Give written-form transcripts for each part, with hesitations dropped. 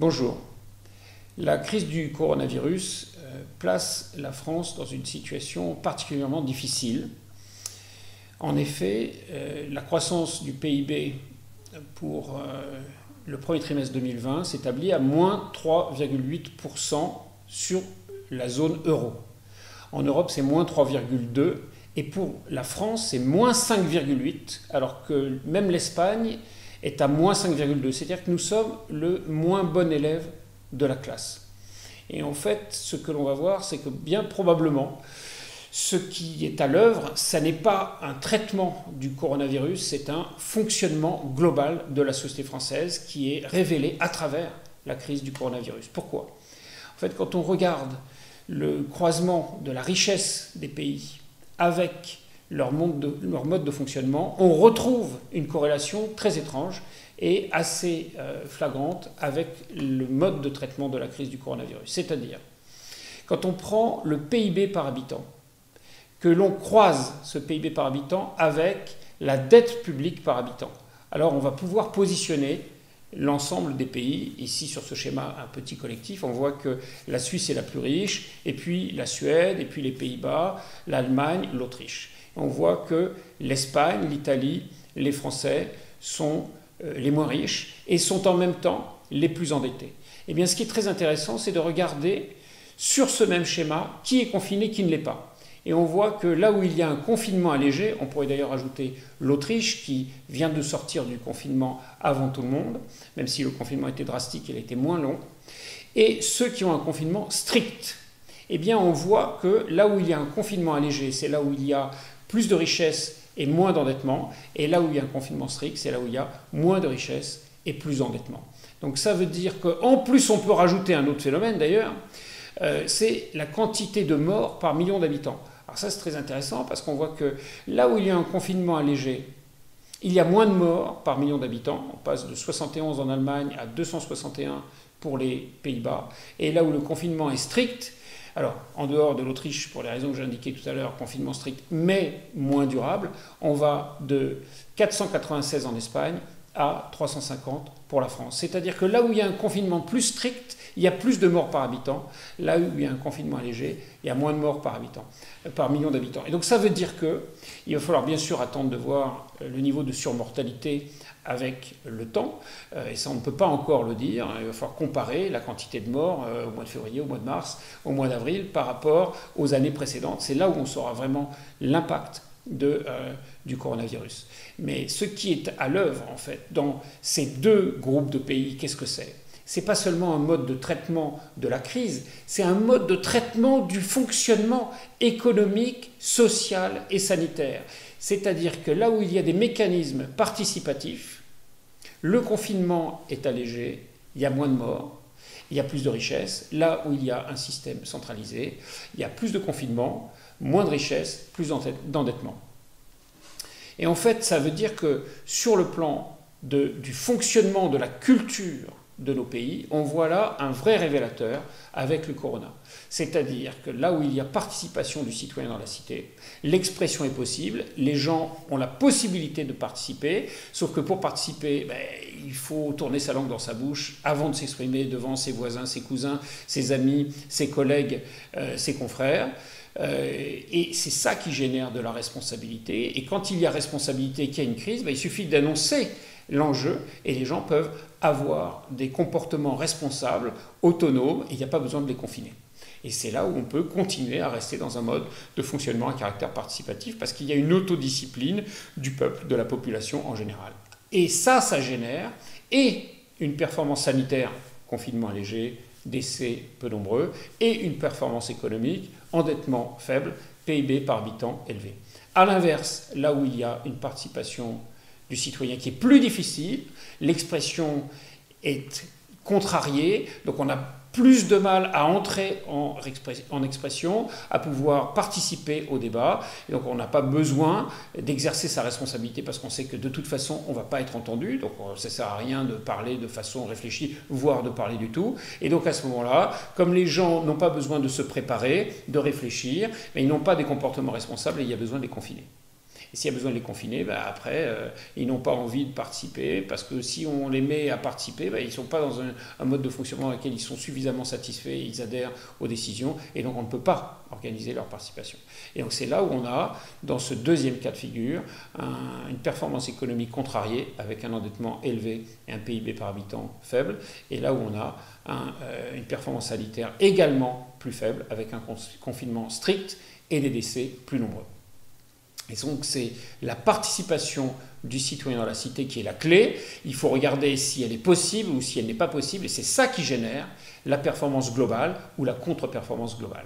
Bonjour. La crise du coronavirus place la France dans une situation particulièrement difficile. En effet, la croissance du PIB pour le premier trimestre 2020 s'établit à moins 3,8% sur la zone euro. En Europe, c'est moins 3,2%. Et pour la France, c'est moins 5,8%, alors que même l'Espagne est à moins 5,2%. C'est-à-dire que nous sommes le moins bon élève de la classe. Et en fait, ce que l'on va voir, c'est que bien probablement, ce qui est à l'œuvre, ça n'est pas un traitement du coronavirus, c'est un fonctionnement global de la société française qui est révélé à travers la crise du coronavirus. Pourquoi ? En fait, quand on regarde le croisement de la richesse des pays avec leur mode de fonctionnement, on retrouve une corrélation très étrange et assez flagrante avec le mode de traitement de la crise du coronavirus. C'est-à-dire, quand on prend le PIB par habitant, que l'on croise ce PIB par habitant avec la dette publique par habitant, alors on va pouvoir positionner l'ensemble des pays. Ici, sur ce schéma, un petit collectif, on voit que la Suisse est la plus riche, et puis la Suède, et puis les Pays-Bas, l'Allemagne, l'Autriche. On voit que l'Espagne, l'Italie, les Français sont les moins riches et sont en même temps les plus endettés. Eh bien, ce qui est très intéressant, c'est de regarder sur ce même schéma qui est confiné, qui ne l'est pas. Et on voit que là où il y a un confinement allégé, on pourrait d'ailleurs ajouter l'Autriche qui vient de sortir du confinement avant tout le monde, même si le confinement était drastique, il a été moins long, et ceux qui ont un confinement strict, eh bien on voit que là où il y a un confinement allégé, c'est là où il y a plus de richesse et moins d'endettement, et là où il y a un confinement strict, c'est là où il y a moins de richesse et plus d'endettement. Donc ça veut dire qu'en plus on peut rajouter un autre phénomène d'ailleurs, c'est la quantité de morts par million d'habitants. Alors ça c'est très intéressant parce qu'on voit que là où il y a un confinement allégé, il y a moins de morts par million d'habitants. On passe de 71 en Allemagne à 261 pour les Pays-Bas. Et là où le confinement est strict, alors en dehors de l'Autriche, pour les raisons que j'ai indiquées tout à l'heure, confinement strict mais moins durable, on va de 496 en Espagne à 350 pour la France. C'est-à-dire que là où il y a un confinement plus strict, il y a plus de morts par habitant. Là où il y a un confinement allégé, il y a moins de morts par habitant, par million d'habitants. Et donc ça veut dire qu'il va falloir bien sûr attendre de voir le niveau de surmortalité avec le temps. Et ça on ne peut pas encore le dire. Il va falloir comparer la quantité de morts au mois de février, au mois de mars, au mois d'avril par rapport aux années précédentes. C'est là où on saura vraiment l'impact du coronavirus. Mais ce qui est à l'œuvre en fait dans ces deux groupes de pays, qu'est-ce que c'est ? C'est pas seulement un mode de traitement de la crise, c'est un mode de traitement du fonctionnement économique, social et sanitaire. C'est-à-dire que là où il y a des mécanismes participatifs, le confinement est allégé, il y a moins de morts, il y a plus de richesse. Là où il y a un système centralisé, il y a plus de confinement, moins de richesse, plus d'endettement. Et en fait, ça veut dire que sur le plan du fonctionnement de la culture de nos pays, on voit là un vrai révélateur avec le corona. C'est-à-dire que là où il y a participation du citoyen dans la cité, l'expression est possible, les gens ont la possibilité de participer, sauf que pour participer, il faut tourner sa langue dans sa bouche avant de s'exprimer devant ses voisins, ses cousins, ses amis, ses collègues, ses confrères. Et c'est ça qui génère de la responsabilité. Et quand il y a responsabilité et qu'il y a une crise, il suffit d'annoncer l'enjeu et les gens peuvent avoir des comportements responsables, autonomes, et il n'y a pas besoin de les confiner. Et c'est là où on peut continuer à rester dans un mode de fonctionnement à caractère participatif parce qu'il y a une autodiscipline du peuple, de la population en général. Et ça génère et une performance sanitaire, confinement allégé, décès peu nombreux, et une performance économique, endettement faible, PIB par habitant élevé. A l'inverse, là où il y a une participation du citoyen qui est plus difficile, l'expression est contrariée, donc on a plus de mal à entrer en expression, à pouvoir participer au débat. Et donc on n'a pas besoin d'exercer sa responsabilité parce qu'on sait que de toute façon on ne va pas être entendu, donc ça ne sert à rien de parler de façon réfléchie, voire de parler du tout. Et donc à ce moment-là, comme les gens n'ont pas besoin de se préparer, de réfléchir, mais ils n'ont pas des comportements responsables et il y a besoin de les confiner. Et s'il y a besoin de les confiner, après, ils n'ont pas envie de participer, parce que si on les met à participer, ils ne sont pas dans un mode de fonctionnement dans lequel ils sont suffisamment satisfaits, ils adhèrent aux décisions, et donc on ne peut pas organiser leur participation. Et donc c'est là où on a, dans ce deuxième cas de figure, une performance économique contrariée, avec un endettement élevé et un PIB par habitant faible, et là où on a une performance sanitaire également plus faible, avec un confinement strict et des décès plus nombreux. Et donc c'est la participation du citoyen dans la cité qui est la clé. Il faut regarder si elle est possible ou si elle n'est pas possible, et c'est ça qui génère la performance globale ou la contre-performance globale.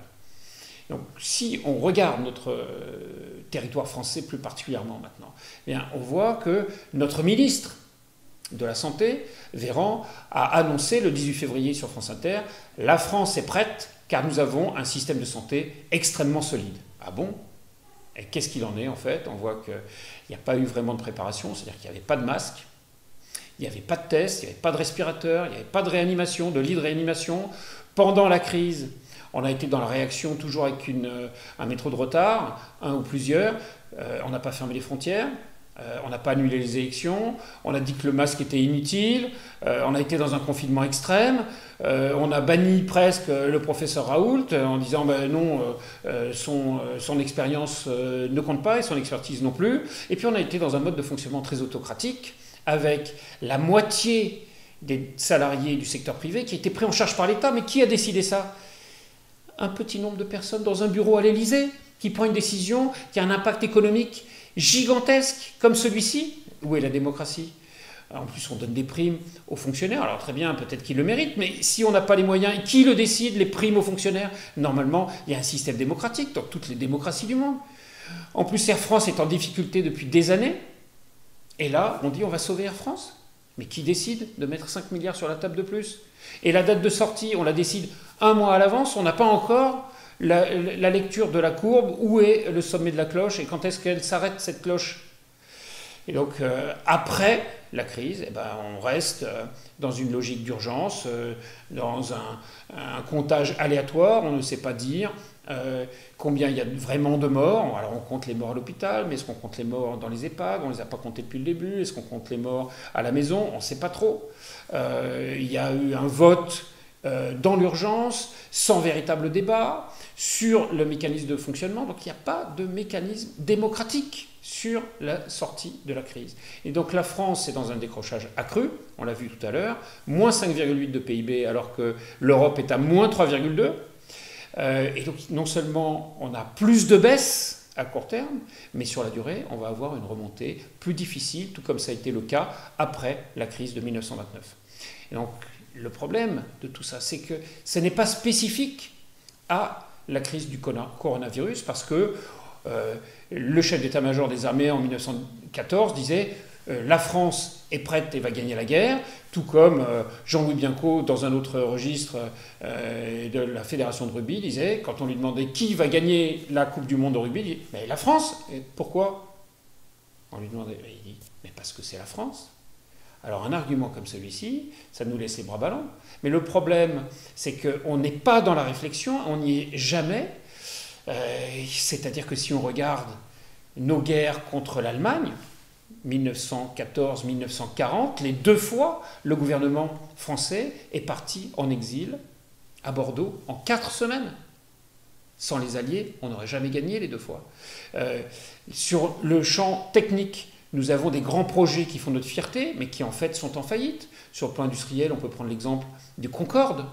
Donc si on regarde notre territoire français plus particulièrement maintenant, eh bien, on voit que notre ministre de la Santé, Véran, a annoncé le 18 février sur France Inter « La France est prête car nous avons un système de santé extrêmement solide ». Ah bon? Et qu'est-ce qu'il en est en fait? On voit qu'il n'y a pas eu vraiment de préparation, c'est-à-dire qu'il n'y avait pas de masque, il n'y avait pas de tests, il n'y avait pas de respirateurs, il n'y avait pas de réanimation, de lit de réanimation. Pendant la crise, on a été dans la réaction toujours avec un métro de retard, un ou plusieurs. On n'a pas fermé les frontières. On n'a pas annulé les élections, on a dit que le masque était inutile, on a été dans un confinement extrême, on a banni presque le professeur Raoult en disant non, son expérience ne compte pas et son expertise non plus. Et puis on a été dans un mode de fonctionnement très autocratique avec la moitié des salariés du secteur privé qui étaient pris en charge par l'État. Mais qui a décidé ça? Un petit nombre de personnes dans un bureau à l'Élysée qui prend une décision qui a un impact économique gigantesque comme celui-ci. Où est la démocratie? En plus, on donne des primes aux fonctionnaires. Alors très bien, peut-être qu'ils le méritent, mais si on n'a pas les moyens, qui le décide, les primes aux fonctionnaires? Normalement, il y a un système démocratique dans toutes les démocraties du monde. En plus, Air France est en difficulté depuis des années. Et là, on dit on va sauver Air France. Mais qui décide de mettre 5 milliards sur la table de plus? Et la date de sortie, on la décide un mois à l'avance. On n'a pas encore la lecture de la courbe, où est le sommet de la cloche et quand est-ce qu'elle s'arrête cette cloche. Et donc après la crise, on reste dans une logique d'urgence, dans un comptage aléatoire, on ne sait pas dire combien il y a vraiment de morts. Alors on compte les morts à l'hôpital, mais est-ce qu'on compte les morts dans les EHPAD? On ne les a pas comptés depuis le début. Est-ce qu'on compte les morts à la maison? On ne sait pas trop. Il y a eu un vote dans l'urgence, sans véritable débat, sur le mécanisme de fonctionnement. Donc il n'y a pas de mécanisme démocratique sur la sortie de la crise. Et donc la France est dans un décrochage accru, on l'a vu tout à l'heure, moins 5,8 de PIB alors que l'Europe est à moins 3,2. Et donc non seulement on a plus de baisse à court terme, mais sur la durée, on va avoir une remontée plus difficile, tout comme ça a été le cas après la crise de 1929. Et donc le problème de tout ça, c'est que ce n'est pas spécifique à la crise du coronavirus, parce que le chef d'état-major des armées en 1914 disait la France est prête et va gagner la guerre, tout comme Jean-Louis Bianco, dans un autre registre de la Fédération de rugby, disait, quand on lui demandait qui va gagner la Coupe du Monde de rugby, il dit mais la France. Et pourquoi? On lui demandait, il dit mais parce que c'est la France. Alors un argument comme celui-ci, ça nous laisse les bras ballants. Mais le problème, c'est qu'on n'est pas dans la réflexion, on n'y est jamais. C'est-à-dire que si on regarde nos guerres contre l'Allemagne, 1914-1940, les deux fois, le gouvernement français est parti en exil à Bordeaux en 4 semaines. Sans les Alliés, on n'aurait jamais gagné les deux fois. Sur le champ technique, nous avons des grands projets qui font notre fierté, mais qui en fait sont en faillite. Sur le plan industriel, on peut prendre l'exemple du Concorde.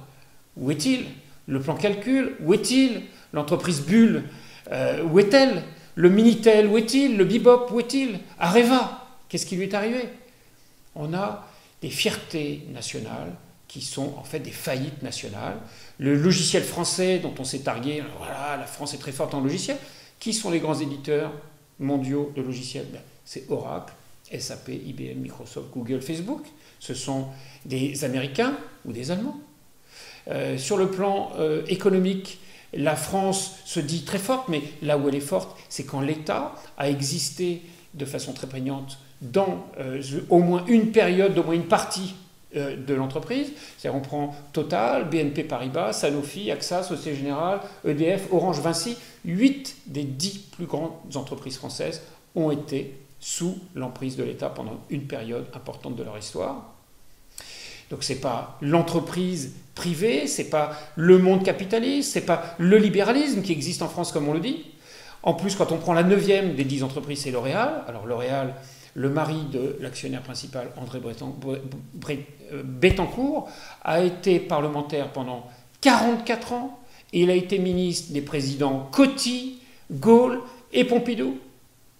Où est-il? Le plan calcul, où est-il? L'entreprise Bull, où est-elle? Le Minitel, où est-il? Le Bebop, où est-il? Areva, qu'est-ce qui lui est arrivé? On a des fiertés nationales qui sont en fait des faillites nationales. Le logiciel français dont on s'est targué, voilà, la France est très forte en logiciel. Qui sont les grands éditeurs mondiaux de logiciels? C'est Oracle, SAP, IBM, Microsoft, Google, Facebook. Ce sont des Américains ou des Allemands. Sur le plan économique, la France se dit très forte, mais là où elle est forte, c'est quand l'État a existé de façon très prégnante dans au moins une période, au moins une partie de l'entreprise. C'est-à-dire on prend Total, BNP Paribas, Sanofi, AXA, Société Générale, EDF, Orange, Vinci, 8 des 10 plus grandes entreprises françaises ont été sous l'emprise de l'État pendant une période importante de leur histoire. Donc ce n'est pas l'entreprise privée, ce n'est pas le monde capitaliste, ce n'est pas le libéralisme qui existe en France comme on le dit. En plus, quand on prend la 9e des 10 entreprises, c'est L'Oréal. Alors L'Oréal, le mari de l'actionnaire principal, André Bettencourt, a été parlementaire pendant 44 ans et il a été ministre des présidents Coty, Gaulle et Pompidou,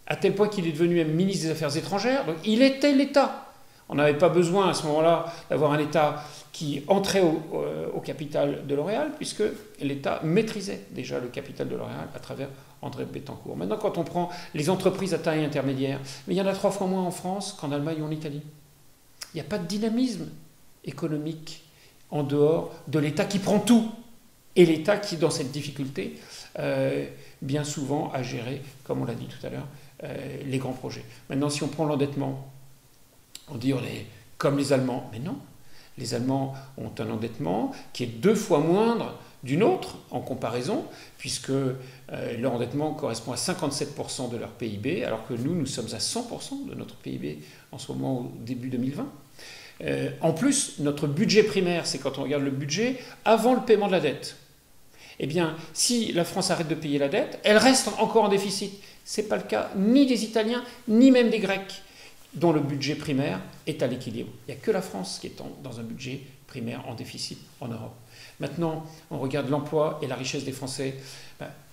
à tel point qu'il est devenu même ministre des Affaires étrangères. Donc il était l'État. On n'avait pas besoin à ce moment-là d'avoir un État qui entrait au capital de L'Oréal, puisque l'État maîtrisait déjà le capital de L'Oréal à travers André Bettencourt. Maintenant, quand on prend les entreprises à taille intermédiaire, mais il y en a 3 fois moins en France qu'en Allemagne ou en Italie. Il n'y a pas de dynamisme économique en dehors de l'État qui prend tout. Et l'État qui, dans cette difficulté, bien souvent a géré, comme on l'a dit tout à l'heure, les grands projets. Maintenant, si on prend l'endettement, on dit comme les Allemands. Mais non, les Allemands ont un endettement qui est 2 fois moindre du nôtre en comparaison, puisque leur endettement correspond à 57% de leur PIB, alors que nous sommes à 100% de notre PIB en ce moment au début 2020. En plus, notre budget primaire, c'est quand on regarde le budget avant le paiement de la dette. Eh bien, si la France arrête de payer la dette, elle reste encore en déficit. Ce n'est pas le cas ni des Italiens, ni même des Grecs, dont le budget primaire est à l'équilibre. Il n'y a que la France qui est dans un budget primaire en déficit en Europe. Maintenant, on regarde l'emploi et la richesse des Français.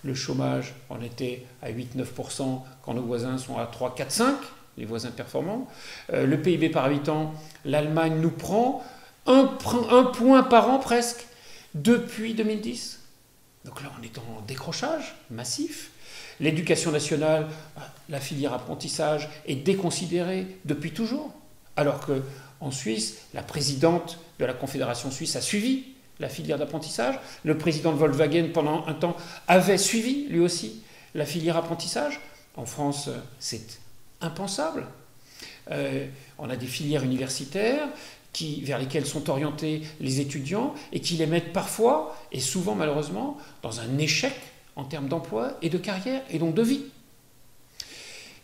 Le chômage, on était à 8-9%, quand nos voisins sont à 3, 4, 5, les voisins performants. Le PIB par habitant, l'Allemagne nous prend un point par an presque depuis 2010. Donc là, on est en décrochage massif. L'éducation nationale, la filière apprentissage est déconsidérée depuis toujours. Alors qu'en Suisse, la présidente de la Confédération suisse a suivi la filière d'apprentissage. Le président de Volkswagen, pendant un temps, avait suivi lui aussi la filière apprentissage. En France, c'est impensable. On a des filières universitaires vers lesquelles sont orientés les étudiants et qui les mettent parfois, et souvent malheureusement, dans un échec en termes d'emploi et de carrière, et donc de vie.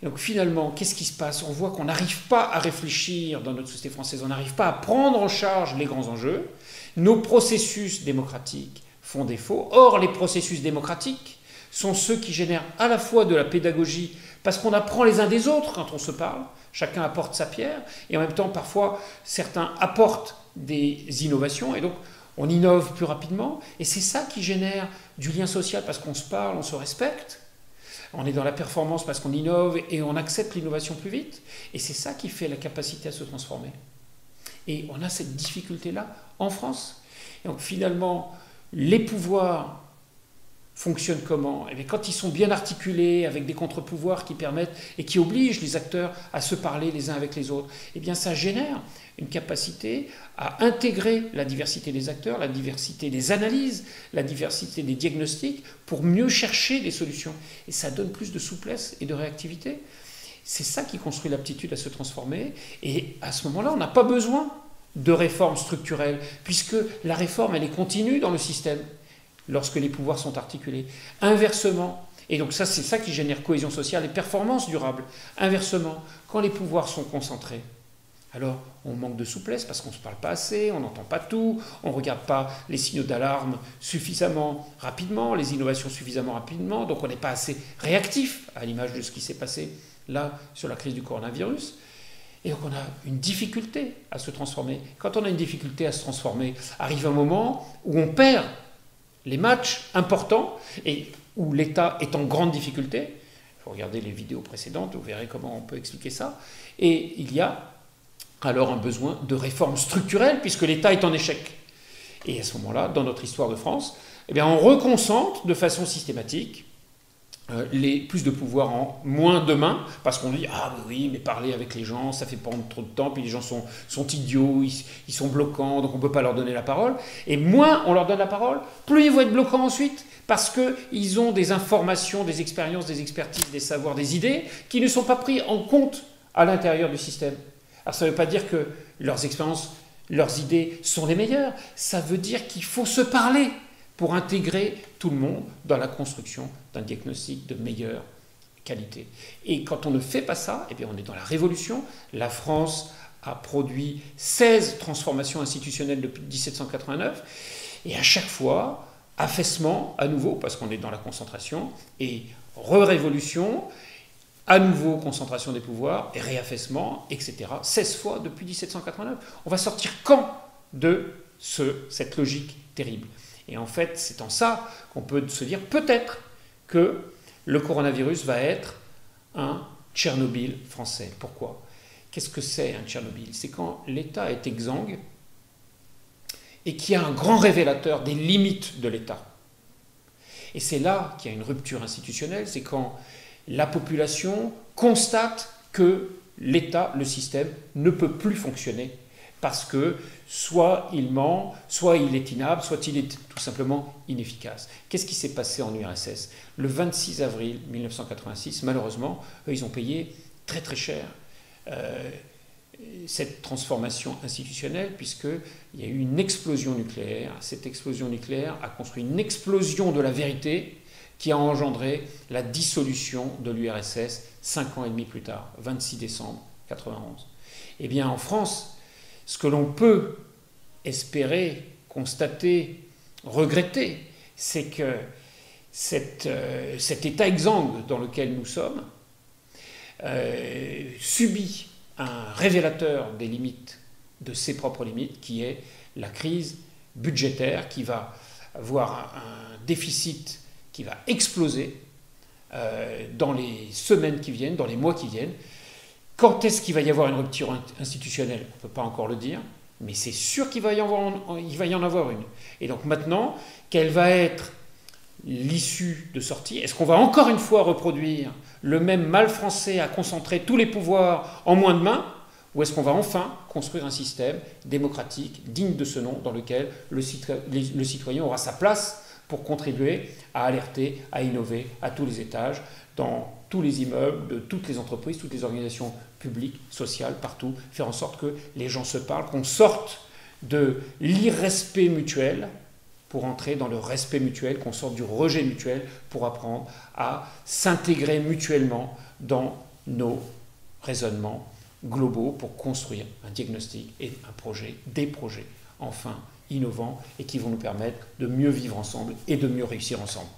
Et donc finalement, qu'est-ce qui se passe? On voit qu'on n'arrive pas à réfléchir dans notre société française, on n'arrive pas à prendre en charge les grands enjeux. Nos processus démocratiques font défaut. Or, les processus démocratiques sont ceux qui génèrent à la fois de la pédagogie, parce qu'on apprend les uns des autres quand on se parle, chacun apporte sa pierre, et en même temps, parfois, certains apportent des innovations, et donc on innove plus rapidement, et c'est ça qui génère du lien social, parce qu'on se parle, on se respecte, on est dans la performance parce qu'on innove, et on accepte l'innovation plus vite, et c'est ça qui fait la capacité à se transformer. Et on a cette difficulté-là en France. Et donc finalement, les pouvoirs fonctionnent comment? Et quand ils sont bien articulés, avec des contre-pouvoirs qui permettent et qui obligent les acteurs à se parler les uns avec les autres, eh bien ça génère une capacité à intégrer la diversité des acteurs, la diversité des analyses, la diversité des diagnostics pour mieux chercher des solutions. Et ça donne plus de souplesse et de réactivité. C'est ça qui construit l'aptitude à se transformer. Et à ce moment-là, on n'a pas besoin de réformes structurelles, puisque la réforme, elle est continue dans le système, lorsque les pouvoirs sont articulés. Inversement, et donc ça, c'est ça qui génère cohésion sociale et performance durable. Inversement, quand les pouvoirs sont concentrés, alors on manque de souplesse parce qu'on ne se parle pas assez, on n'entend pas tout, on ne regarde pas les signaux d'alarme suffisamment rapidement, les innovations suffisamment rapidement, donc on n'est pas assez réactif à l'image de ce qui s'est passé là sur la crise du coronavirus. Et donc on a une difficulté à se transformer. Quand on a une difficulté à se transformer, arrive un moment où on perd les matchs importants et où l'État est en grande difficulté. Il faut regarder les vidéos précédentes, vous verrez comment on peut expliquer ça. Et il y a alors un besoin de réforme structurelle puisque l'État est en échec. Et à ce moment-là, dans notre histoire de France, eh bien, on reconcentre de façon systématique plus de pouvoir en moins de mains, parce qu'on dit « Ah oui, mais parler avec les gens, ça fait prendre trop de temps, puis les gens sont idiots, ils sont bloquants, donc on ne peut pas leur donner la parole. » Et moins on leur donne la parole, plus ils vont être bloquants ensuite, parce qu'ils ont des informations, des expériences, des expertises, des savoirs, des idées, qui ne sont pas pris en compte à l'intérieur du système. Alors ça ne veut pas dire que leurs expériences, leurs idées sont les meilleures, ça veut dire qu'il faut se parler pour intégrer tout le monde dans la construction d'un diagnostic de meilleure qualité. Et quand on ne fait pas ça, eh bien on est dans la révolution. La France a produit 16 transformations institutionnelles depuis 1789, et à chaque fois, affaissement à nouveau, parce qu'on est dans la concentration, et re-révolution, à nouveau concentration des pouvoirs, et réaffaissement, etc. 16 fois depuis 1789. On va sortir quand de cette logique terrible? Et en fait, c'est en ça qu'on peut se dire peut-être que le coronavirus va être un Tchernobyl français. Pourquoi? Qu'est-ce que c'est un Tchernobyl? C'est quand l'État est exsangue et qu'il y a un grand révélateur des limites de l'État. Et c'est là qu'il y a une rupture institutionnelle, c'est quand la population constate que l'État, le système, ne peut plus fonctionner parce que soit il ment, soit il est inapte, soit il est tout simplement inefficace. Qu'est-ce qui s'est passé en URSS? Le 26 avril 1986, malheureusement, eux, ils ont payé très très cher cette transformation institutionnelle, puisqu'il y a eu une explosion nucléaire. Cette explosion nucléaire a construit une explosion de la vérité qui a engendré la dissolution de l'URSS 5 ans et demi plus tard, 26 décembre 1991. Eh bien, en France, ce que l'on peut espérer, constater, regretter, c'est que cet état exsangue dans lequel nous sommes subit un révélateur des limites, de ses propres limites, qui est la crise budgétaire, qui va avoir un déficit qui va exploser dans les semaines qui viennent, dans les mois qui viennent. Quand est-ce qu'il va y avoir une rupture institutionnelle? On ne peut pas encore le dire, mais c'est sûr qu'il va y en avoir une. Et donc maintenant, quelle va être l'issue de sortie? Est-ce qu'on va encore une fois reproduire le même mal français à concentrer tous les pouvoirs en moins de mains? Ou est-ce qu'on va enfin construire un système démocratique, digne de ce nom, dans lequel le citoyen aura sa place pour contribuer à alerter, à innover à tous les étages, dans tous les immeubles, de toutes les entreprises, toutes les organisations publiques, sociales, partout, faire en sorte que les gens se parlent, qu'on sorte de l'irrespect mutuel pour entrer dans le respect mutuel, qu'on sorte du rejet mutuel pour apprendre à s'intégrer mutuellement dans nos raisonnements globaux pour construire un diagnostic et un projet, des projets enfin innovants et qui vont nous permettre de mieux vivre ensemble et de mieux réussir ensemble.